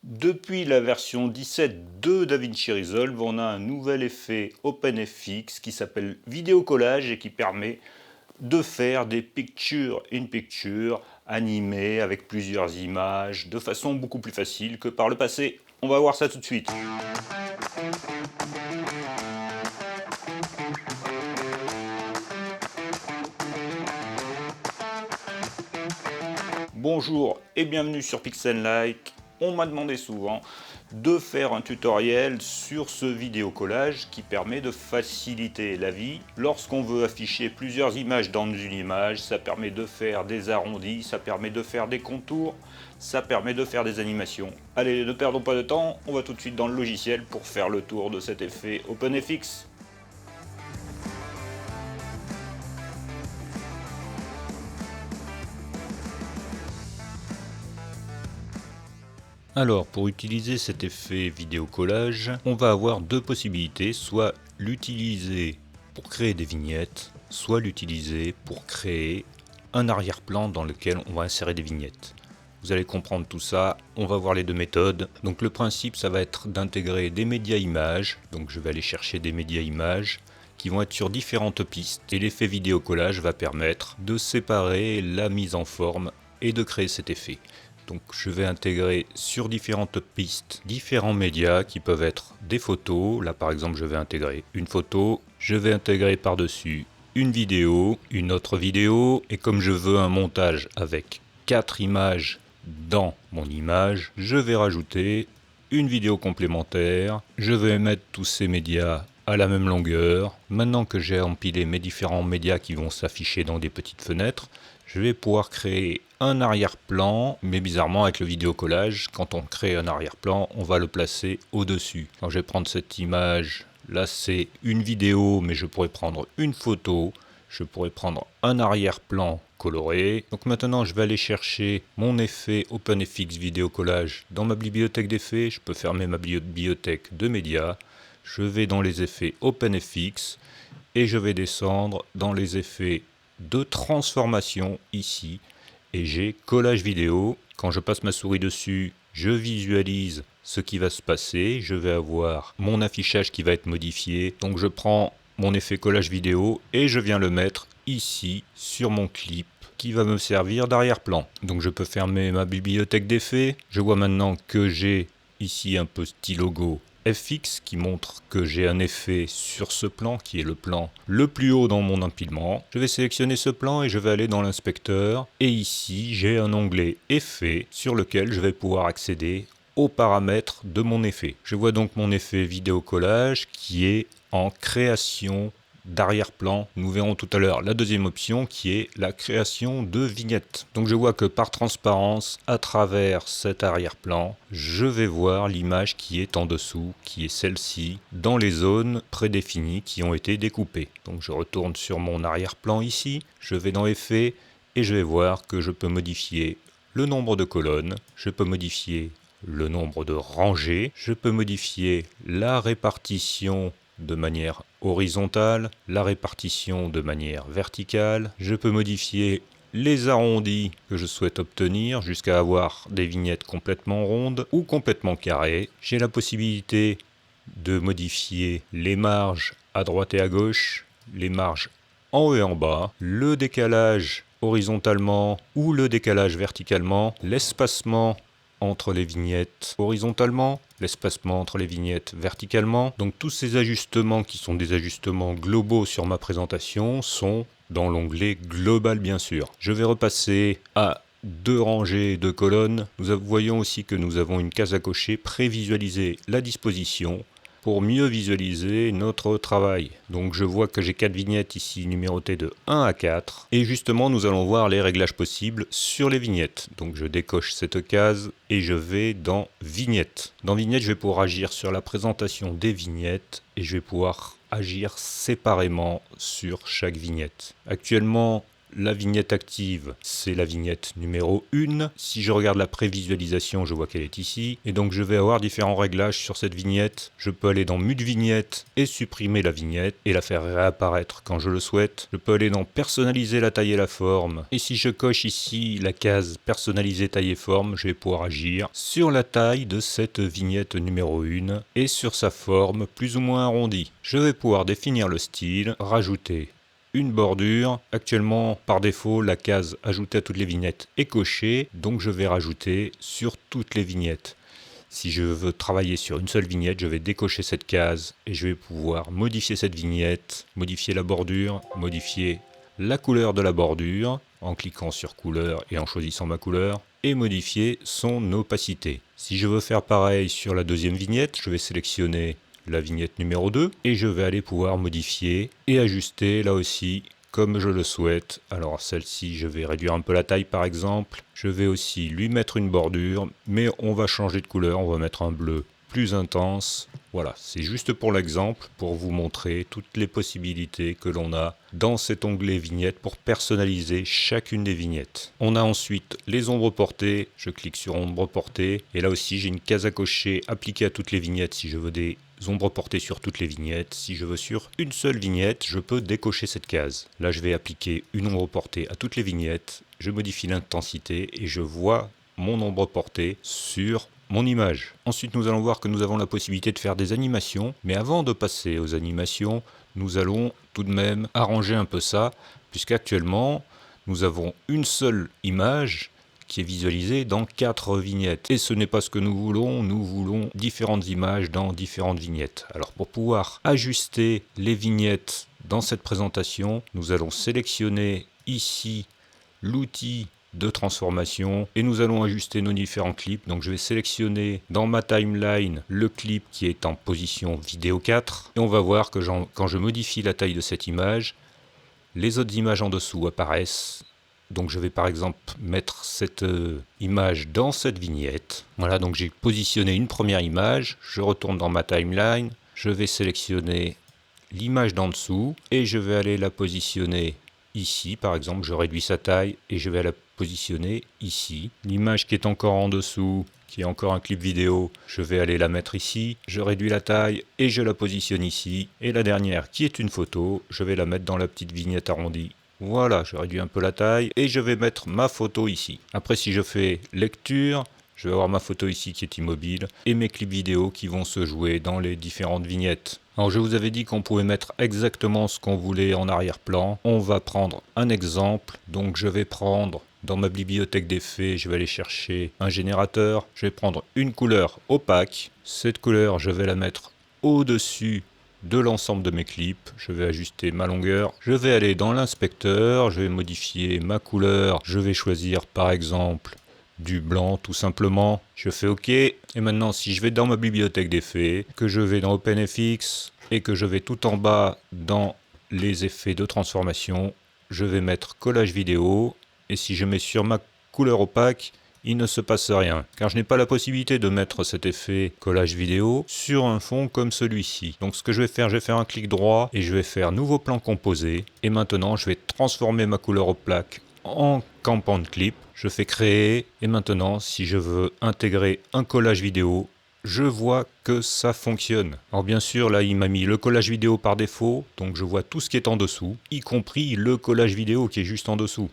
Depuis la version 17 de DaVinci Resolve, on a un nouvel effet OpenFX qui s'appelle vidéo collage et qui permet de faire des picture-in-picture animées avec plusieurs images de façon beaucoup plus facile que par le passé. On va voir ça tout de suite. Bonjour et bienvenue sur Pixel-like. On m'a demandé souvent de faire un tutoriel sur ce vidéo collage qui permet de faciliter la vie. Lorsqu'on veut afficher plusieurs images dans une image, ça permet de faire des arrondis, ça permet de faire des contours, ça permet de faire des animations. Allez, ne perdons pas de temps, on va tout de suite dans le logiciel pour faire le tour de cet effet OpenFX. Alors, pour utiliser cet effet vidéo collage, on va avoir deux possibilités, soit l'utiliser pour créer des vignettes, soit l'utiliser pour créer un arrière-plan dans lequel on va insérer des vignettes. Vous allez comprendre tout ça, on va voir les deux méthodes. Donc le principe, ça va être d'intégrer des médias images, donc je vais aller chercher des médias images qui vont être sur différentes pistes, et l'effet vidéo collage va permettre de séparer la mise en forme et de créer cet effet. Donc je vais intégrer sur différentes pistes différents médias qui peuvent être des photos. Là par exemple je vais intégrer une photo, je vais intégrer par-dessus une vidéo, une autre vidéo, et comme je veux un montage avec 4 images dans mon image, je vais rajouter une vidéo complémentaire. Je vais mettre tous ces médias à la même longueur. Maintenant que j'ai empilé mes différents médias qui vont s'afficher dans des petites fenêtres, je vais pouvoir créer un arrière-plan, mais bizarrement avec le vidéo collage, quand on crée un arrière-plan, on va le placer au-dessus. Alors je vais prendre cette image, là c'est une vidéo, mais je pourrais prendre une photo, je pourrais prendre un arrière-plan coloré. Donc maintenant je vais aller chercher mon effet OpenFX vidéo collage dans ma bibliothèque d'effets, je peux fermer ma bibliothèque de médias, je vais dans les effets OpenFX et je vais descendre dans les effets de transformation ici, et j'ai collage vidéo. Quand je passe ma souris dessus, je visualise ce qui va se passer, je vais avoir mon affichage qui va être modifié, donc je prends mon effet collage vidéo et je viens le mettre ici sur mon clip qui va me servir d'arrière-plan. Donc je peux fermer ma bibliothèque d'effets, je vois maintenant que j'ai ici un petit logo FX qui montre que j'ai un effet sur ce plan qui est le plan le plus haut dans mon empilement. Je vais sélectionner ce plan et je vais aller dans l'inspecteur, et ici j'ai un onglet effet sur lequel je vais pouvoir accéder aux paramètres de mon effet. Je vois donc mon effet vidéo collage qui est en création d'arrière-plan. Nous verrons tout à l'heure la deuxième option qui est la création de vignettes. Donc je vois que par transparence, à travers cet arrière-plan, je vais voir l'image qui est en dessous, qui est celle-ci, dans les zones prédéfinies qui ont été découpées. Donc je retourne sur mon arrière-plan ici, je vais dans Effets et je vais voir que je peux modifier le nombre de colonnes, je peux modifier le nombre de rangées, je peux modifier la répartition de manière horizontale, la répartition de manière verticale. Je peux modifier les arrondis que je souhaite obtenir jusqu'à avoir des vignettes complètement rondes ou complètement carrées. J'ai la possibilité de modifier les marges à droite et à gauche, les marges en haut et en bas, le décalage horizontalement ou le décalage verticalement, l'espacement entre les vignettes horizontalement, l'espacement entre les vignettes verticalement. Donc tous ces ajustements qui sont des ajustements globaux sur ma présentation sont dans l'onglet global bien sûr. Je vais repasser à 2 rangées de colonnes. Nous voyons aussi que nous avons une case à cocher, prévisualiser la disposition, pour mieux visualiser notre travail. Donc je vois que j'ai 4 vignettes ici numérotées de 1 à 4. Et justement, nous allons voir les réglages possibles sur les vignettes. Donc je décoche cette case et je vais dans Vignettes. Dans Vignettes, je vais pouvoir agir sur la présentation des vignettes et je vais pouvoir agir séparément sur chaque vignette. Actuellement, la vignette active, c'est la vignette numéro 1. Si je regarde la prévisualisation, je vois qu'elle est ici. Et donc je vais avoir différents réglages sur cette vignette. Je peux aller dans Mute vignette et supprimer la vignette et la faire réapparaître quand je le souhaite. Je peux aller dans Personnaliser la taille et la forme. Et si je coche ici la case Personnaliser taille et forme, je vais pouvoir agir sur la taille de cette vignette numéro 1 et sur sa forme plus ou moins arrondie. Je vais pouvoir définir le style, rajouter une bordure. Actuellement, par défaut, la case Ajouter à toutes les vignettes est cochée, donc je vais rajouter sur toutes les vignettes. Si je veux travailler sur une seule vignette, je vais décocher cette case et je vais pouvoir modifier cette vignette, modifier la bordure, modifier la couleur de la bordure en cliquant sur couleur et en choisissant ma couleur et modifier son opacité. Si je veux faire pareil sur la deuxième vignette, je vais sélectionner la vignette numéro 2 et je vais aller pouvoir modifier et ajuster là aussi comme je le souhaite. Alors celle-ci, je vais réduire un peu la taille par exemple. Je vais aussi lui mettre une bordure, mais on va changer de couleur, on va mettre un bleu plus intense. Voilà, c'est juste pour l'exemple, pour vous montrer toutes les possibilités que l'on a dans cet onglet vignettes pour personnaliser chacune des vignettes. On a ensuite les ombres portées, je clique sur ombres portées, et là aussi j'ai une case à cocher appliquée à toutes les vignettes si je veux des ombres portées sur toutes les vignettes. Si je veux sur une seule vignette, je peux décocher cette case. Là je vais appliquer une ombre portée à toutes les vignettes, je modifie l'intensité et je vois mon ombre portée sur mon image. Ensuite, nous allons voir que nous avons la possibilité de faire des animations, mais avant de passer aux animations, nous allons tout de même arranger un peu ça, puisqu'actuellement, nous avons une seule image qui est visualisée dans 4 vignettes. Et ce n'est pas ce que nous voulons différentes images dans différentes vignettes. Alors pour pouvoir ajuster les vignettes dans cette présentation, nous allons sélectionner ici l'outil de transformation et nous allons ajuster nos différents clips. Donc je vais sélectionner dans ma timeline le clip qui est en position vidéo 4 et on va voir que quand je modifie la taille de cette image, les autres images en dessous apparaissent. Donc je vais par exemple mettre cette image dans cette vignette. Voilà, donc j'ai positionné une première image, je retourne dans ma timeline, je vais sélectionner l'image d'en dessous et je vais aller la positionner ici. Par exemple, je réduis sa taille et je vais la positionner ici. L'image qui est encore en dessous, qui est encore un clip vidéo, je vais aller la mettre ici. Je réduis la taille et je la positionne ici. Et la dernière, qui est une photo, je vais la mettre dans la petite vignette arrondie. Voilà, je réduis un peu la taille et je vais mettre ma photo ici. Après, si je fais lecture, je vais avoir ma photo ici qui est immobile et mes clips vidéo qui vont se jouer dans les différentes vignettes. Alors je vous avais dit qu'on pouvait mettre exactement ce qu'on voulait en arrière-plan. On va prendre un exemple. Donc je vais prendre dans ma bibliothèque d'effets, je vais aller chercher un générateur. Je vais prendre une couleur opaque. Cette couleur, je vais la mettre au-dessus de l'ensemble de mes clips. Je vais ajuster ma longueur. Je vais aller dans l'inspecteur. Je vais modifier ma couleur. Je vais choisir par exemple du blanc tout simplement. Je fais OK. Et maintenant si je vais dans ma bibliothèque d'effets, que je vais dans OpenFX et que je vais tout en bas dans les effets de transformation, je vais mettre collage vidéo. Et si je mets sur ma couleur opaque, il ne se passe rien, car je n'ai pas la possibilité de mettre cet effet collage vidéo sur un fond comme celui-ci. Donc ce que je vais faire un clic droit et je vais faire nouveau plan composé. Et maintenant je vais transformer ma couleur opaque en compound clip. Je fais créer et maintenant si je veux intégrer un collage vidéo, je vois que ça fonctionne. Alors bien sûr là il m'a mis le collage vidéo par défaut, donc je vois tout ce qui est en dessous, y compris le collage vidéo qui est juste en dessous.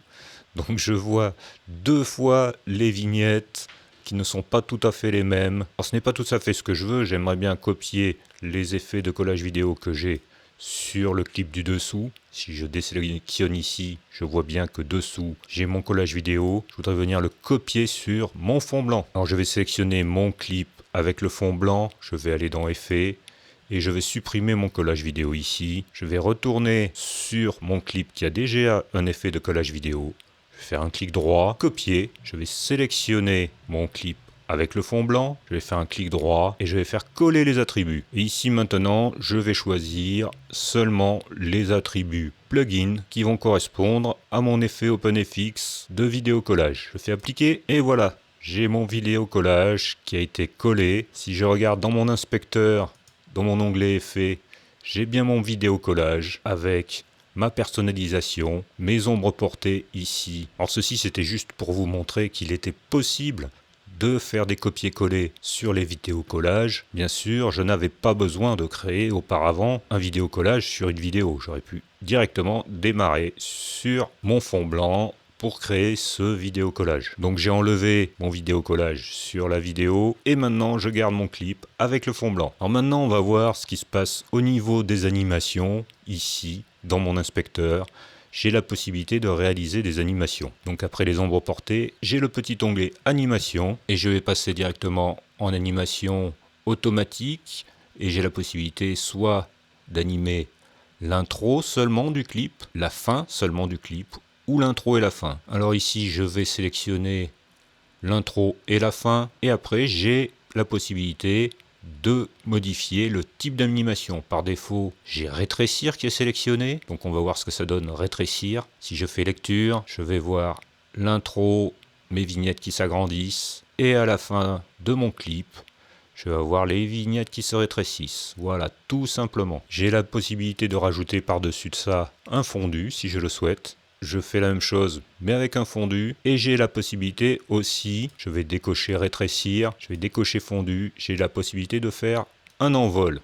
Donc je vois 2 fois les vignettes qui ne sont pas tout à fait les mêmes. Alors ce n'est pas tout à fait ce que je veux, j'aimerais bien copier les effets de collage vidéo que j'ai sur le clip du dessous. Si je désélectionne ici, je vois bien que dessous, j'ai mon collage vidéo. Je voudrais venir le copier sur mon fond blanc. Alors je vais sélectionner mon clip avec le fond blanc, je vais aller dans Effets et je vais supprimer mon collage vidéo ici. Je vais retourner sur mon clip qui a déjà un effet de collage vidéo. Je vais faire un clic droit, copier, je vais sélectionner mon clip avec le fond blanc, je vais faire un clic droit et je vais faire coller les attributs. Et ici maintenant, je vais choisir seulement les attributs plugin qui vont correspondre à mon effet OpenFX de vidéo collage. Je fais appliquer et voilà, j'ai mon vidéo collage qui a été collé. Si je regarde dans mon inspecteur, dans mon onglet effets, j'ai bien mon vidéo collage avec ma personnalisation, mes ombres portées ici. Alors ceci c'était juste pour vous montrer qu'il était possible de faire des copier-coller sur les vidéos collages. Bien sûr, je n'avais pas besoin de créer auparavant un vidéo collage sur une vidéo. J'aurais pu directement démarrer sur mon fond blanc pour créer ce vidéo collage. Donc j'ai enlevé mon vidéo collage sur la vidéo et maintenant je garde mon clip avec le fond blanc. Alors maintenant on va voir ce qui se passe au niveau des animations ici dans mon inspecteur. J'ai la possibilité de réaliser des animations. Donc après les ombres portées, j'ai le petit onglet animation et je vais passer directement en animation automatique et j'ai la possibilité soit d'animer l'intro seulement du clip, la fin seulement du clip ou l'intro et la fin. Alors ici je vais sélectionner l'intro et la fin et après j'ai la possibilité de modifier le type d'animation. Par défaut, j'ai rétrécir qui est sélectionné. Donc on va voir ce que ça donne rétrécir. Si je fais lecture, je vais voir l'intro, mes vignettes qui s'agrandissent. Et à la fin de mon clip, je vais avoir les vignettes qui se rétrécissent. Voilà, tout simplement. J'ai la possibilité de rajouter par-dessus de ça un fondu si je le souhaite. Je fais la même chose mais avec un fondu et j'ai la possibilité aussi, je vais décocher rétrécir, je vais décocher fondu, j'ai la possibilité de faire un envol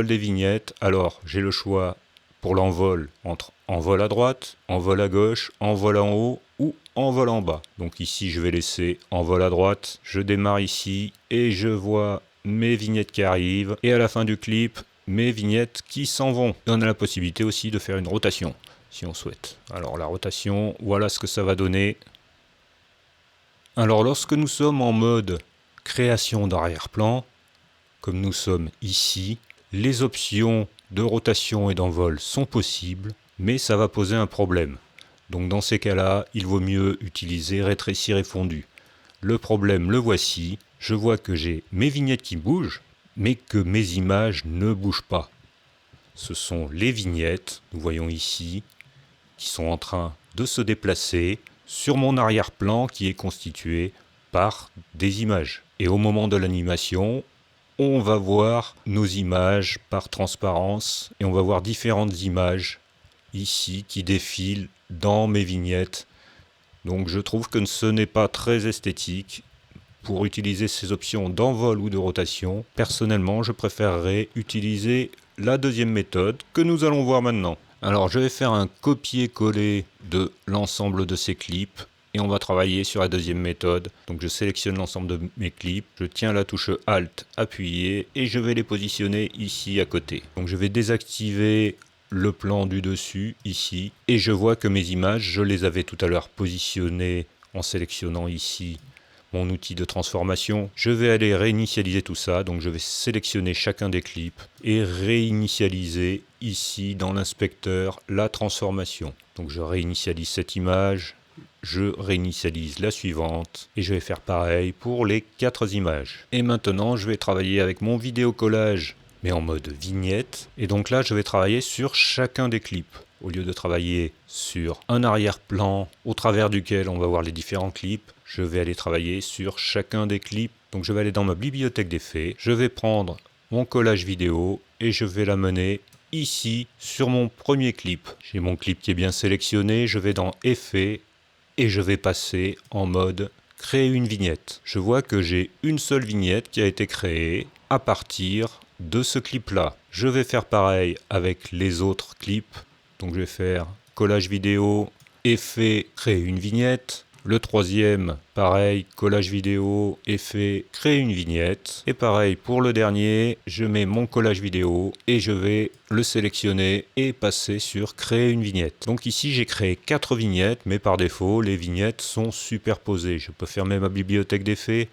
des vignettes. Alors j'ai le choix pour l'envol entre envol à droite, envol à gauche, envol en haut ou envol en bas. Donc ici je vais laisser envol à droite, je démarre ici et je vois mes vignettes qui arrivent et à la fin du clip mes vignettes qui s'en vont. Et on a la possibilité aussi de faire une rotation si on souhaite. Alors la rotation, voilà ce que ça va donner. Alors lorsque nous sommes en mode création d'arrière-plan, comme nous sommes ici, les options de rotation et d'envol sont possibles, mais ça va poser un problème. Donc dans ces cas-là, il vaut mieux utiliser rétrécir et fondu. Le problème, le voici. Je vois que j'ai mes vignettes qui bougent, mais que mes images ne bougent pas. Ce sont les vignettes, nous voyons ici, qui sont en train de se déplacer sur mon arrière-plan qui est constitué par des images. Et au moment de l'animation, on va voir nos images par transparence et on va voir différentes images ici qui défilent dans mes vignettes. Donc je trouve que ce n'est pas très esthétique. Pour utiliser ces options d'envol ou de rotation, personnellement je préférerais utiliser la deuxième méthode que nous allons voir maintenant. Alors je vais faire un copier-coller de l'ensemble de ces clips et on va travailler sur la deuxième méthode. Donc je sélectionne l'ensemble de mes clips, je tiens la touche Alt appuyée et je vais les positionner ici à côté. Donc je vais désactiver le plan du dessus ici et je vois que mes images, je les avais tout à l'heure positionnées en sélectionnant ici mon outil de transformation. Je vais aller réinitialiser tout ça, donc je vais sélectionner chacun des clips et réinitialiser ici dans l'inspecteur la transformation. Donc je réinitialise cette image, je réinitialise la suivante et je vais faire pareil pour les 4 images. Et maintenant je vais travailler avec mon vidéo collage mais en mode vignette et donc là je vais travailler sur chacun des clips. Au lieu de travailler sur un arrière-plan au travers duquel on va voir les différents clips, je vais aller travailler sur chacun des clips. Donc je vais aller dans ma bibliothèque d'effets, je vais prendre mon collage vidéo et je vais l'amener ici sur mon premier clip. J'ai mon clip qui est bien sélectionné, je vais dans effets et je vais passer en mode créer une vignette. Je vois que j'ai une seule vignette qui a été créée à partir de ce clip-là. Je vais faire pareil avec les autres clips. Donc je vais faire collage vidéo, effet, créer une vignette. Le troisième, pareil, collage vidéo, effet, créer une vignette. Et pareil pour le dernier, je mets mon collage vidéo et je vais le sélectionner et passer sur créer une vignette. Donc ici j'ai créé 4 vignettes, mais par défaut les vignettes sont superposées. Je peux fermer ma bibliothèque d'effets.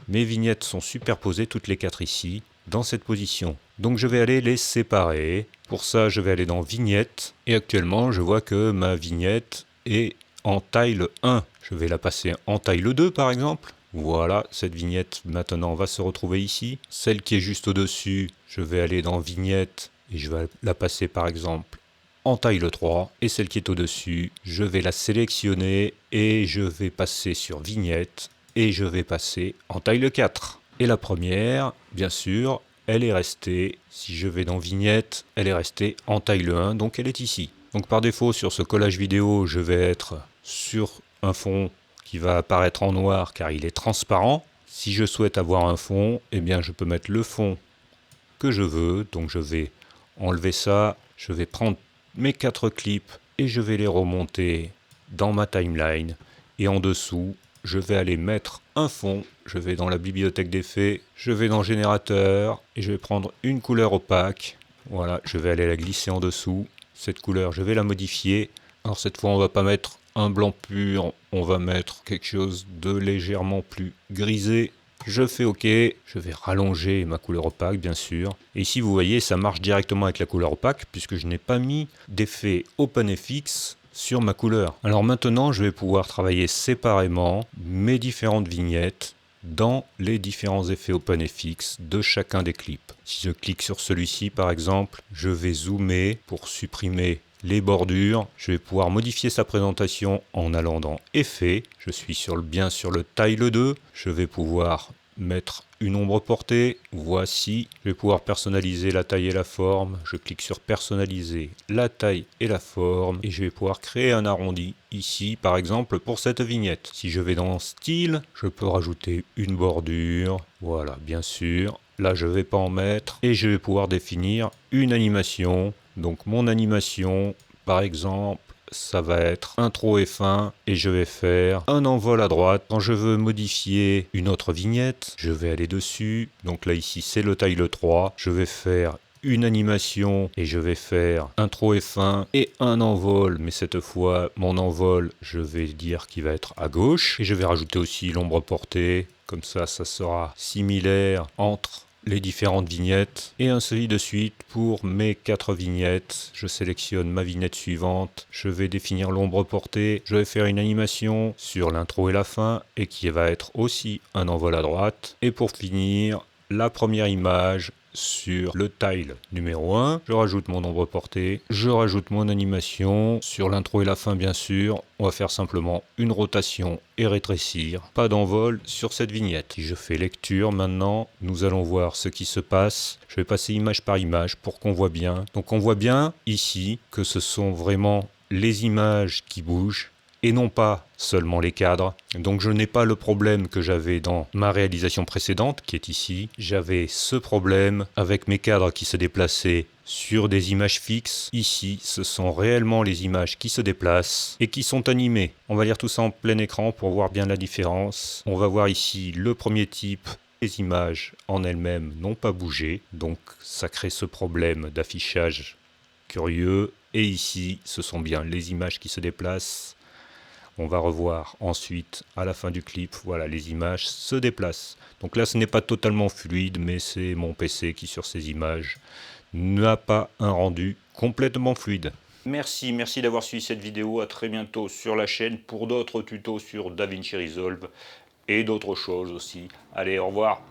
Mes vignettes sont superposées toutes les 4 ici, dans cette position. Donc je vais aller les séparer. Pour ça, je vais aller dans Vignette. Et actuellement, je vois que ma vignette est en taille 1. Je vais la passer en taille 2, par exemple. Voilà, cette vignette maintenant va se retrouver ici. Celle qui est juste au-dessus, je vais aller dans Vignette et je vais la passer, par exemple, en taille 3. Et celle qui est au-dessus, je vais la sélectionner et je vais passer sur Vignette et je vais passer en taille 4. Et la première, bien sûr, elle est restée, si je vais dans Vignette, elle est restée en taille 1, donc elle est ici. Donc par défaut sur ce collage vidéo, je vais être sur un fond qui va apparaître en noir car il est transparent. Si je souhaite avoir un fond, eh bien je peux mettre le fond que je veux. Donc je vais enlever ça, je vais prendre mes 4 clips et je vais les remonter dans ma timeline. Et en dessous, je vais aller mettre un fond. Je vais dans la bibliothèque d'effets, je vais dans générateur et je vais prendre une couleur opaque. Voilà, je vais aller la glisser en dessous. Cette couleur, je vais la modifier. Alors cette fois, on va pas mettre un blanc pur, on va mettre quelque chose de légèrement plus grisé. Je fais OK, je vais rallonger ma couleur opaque bien sûr. Et ici vous voyez ça marche directement avec la couleur opaque puisque je n'ai pas mis d'effet OpenFX sur ma couleur. Alors maintenant je vais pouvoir travailler séparément mes différentes vignettes dans les différents effets OpenFX de chacun des clips. Si je clique sur celui-ci par exemple, je vais zoomer pour supprimer les bordures. Je vais pouvoir modifier sa présentation en allant dans Effets. Je suis bien sur le Tile 2. Je vais pouvoir mettre une ombre portée. Voici. Je vais pouvoir personnaliser la taille et la forme. Je clique sur Personnaliser la taille et la forme. Et je vais pouvoir créer un arrondi. Ici, par exemple, pour cette vignette. Si je vais dans Style, je peux rajouter une bordure. Voilà, bien sûr. Là, je ne vais pas en mettre. Et je vais pouvoir définir une animation. Donc mon animation, par exemple, ça va être intro et fin et je vais faire un envol à droite. Quand je veux modifier une autre vignette, je vais aller dessus. Donc là ici c'est le Tile 3. Je vais faire une animation et je vais faire intro et fin et un envol. Mais cette fois mon envol, je vais dire qu'il va être à gauche. Et je vais rajouter aussi l'ombre portée. Comme ça sera similaire entre les différentes vignettes et ainsi de suite pour mes 4 vignettes. Je sélectionne ma vignette suivante, je vais définir l'ombre portée, je vais faire une animation sur l'intro et la fin et qui va être aussi un envol à droite. Et pour finir, la première image sur le tile numéro 1, je rajoute mon ombre portée, je rajoute mon animation, sur l'intro et la fin bien sûr, on va faire simplement une rotation et rétrécir, pas d'envol sur cette vignette. Si je fais lecture maintenant, nous allons voir ce qui se passe, je vais passer image par image pour qu'on voit bien. Donc on voit bien ici que ce sont vraiment les images qui bougent, et non pas seulement les cadres. Donc je n'ai pas le problème que j'avais dans ma réalisation précédente, qui est ici. J'avais ce problème avec mes cadres qui se déplaçaient sur des images fixes. Ici, ce sont réellement les images qui se déplacent et qui sont animées. On va lire tout ça en plein écran pour voir bien la différence. On va voir ici le premier type. Les images en elles-mêmes n'ont pas bougé, donc ça crée ce problème d'affichage curieux. Et ici, ce sont bien les images qui se déplacent. On va revoir ensuite à la fin du clip, voilà, les images se déplacent. Donc là ce n'est pas totalement fluide, mais c'est mon PC qui sur ces images n'a pas un rendu complètement fluide. Merci d'avoir suivi cette vidéo, à très bientôt sur la chaîne pour d'autres tutos sur DaVinci Resolve et d'autres choses aussi. Allez, au revoir.